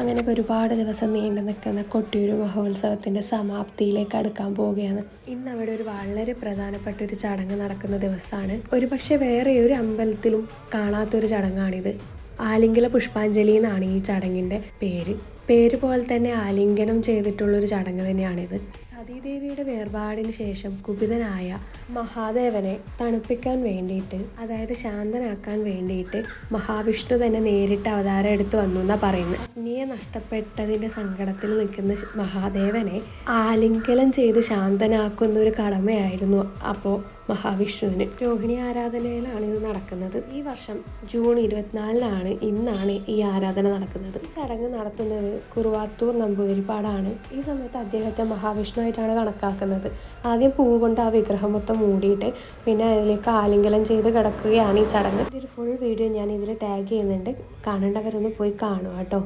അങ്ങനെയൊക്കെ ഒരുപാട് ദിവസം നീണ്ടു നിൽക്കുന്ന കൊട്ടിയൂർ മഹോത്സവത്തിൻ്റെ സമാപ്തിയിലേക്ക് അടുക്കാൻ പോവുകയാണ്. ഇന്ന് അവിടെ ഒരു വളരെ പ്രധാനപ്പെട്ട ഒരു ചടങ്ങ് നടക്കുന്ന ദിവസമാണ്. ഒരുപക്ഷെ വേറെ ഒരു അമ്പലത്തിലും കാണാത്തൊരു ചടങ്ങാണിത്. ആലിംഗന പുഷ്പാഞ്ജലി എന്നാണ് ഈ ചടങ്ങിൻ്റെ പേര് പോലെ തന്നെ ആലിംഗനം ചെയ്തിട്ടുള്ളൊരു ചടങ്ങ് തന്നെയാണിത്. സതീദേവിയുടെ വേർപാടിന് ശേഷം കുപിതനായ മഹാദേവനെ തണുപ്പിക്കാൻ വേണ്ടിയിട്ട്, അതായത് ശാന്തനാക്കാൻ വേണ്ടിയിട്ട് മഹാവിഷ്ണു തന്നെ നേരിട്ട് അവതാരം എടുത്തു വന്നു എന്നാണ് പറയുന്നത്. അഗ്നിയെ നഷ്ടപ്പെട്ടതിൻ്റെ സങ്കടത്തിൽ നിൽക്കുന്ന മഹാദേവനെ ആലിംഗനം ചെയ്ത് ശാന്തനാക്കുന്ന ഒരു കടമയായിരുന്നു അപ്പോൾ മഹാവിഷ്ണുവിന്. രോഹിണി ആരാധനയിലാണ് ഇത് നടക്കുന്നത്. ഈ വർഷം ജൂൺ 24 ഇന്നാണ് ഈ ആരാധന നടക്കുന്നത്. ഈ ചടങ്ങ് നടത്തുന്നത് കുറുവാത്തൂർ നമ്പൂതിരിപ്പാടാണ്. ഈ സമയത്ത് അദ്ദേഹത്തെ മഹാവിഷ്ണു ആയിട്ടാണ് കണക്കാക്കുന്നത്. ആദ്യം പൂ കൊണ്ട് ആ വിഗ്രഹം മൊത്തം മൂടിയിട്ട് പിന്നെ അതിലേക്ക് ആലിംഗനം ചെയ്ത് കിടക്കുകയാണ് ഈ ചടങ്ങ്. ഒരു ഫുൾ വീഡിയോ ഞാൻ ഇതിൽ ടാഗ് ചെയ്യുന്നുണ്ട്. കാണേണ്ടവരൊന്ന് പോയി കാണുക കേട്ടോ.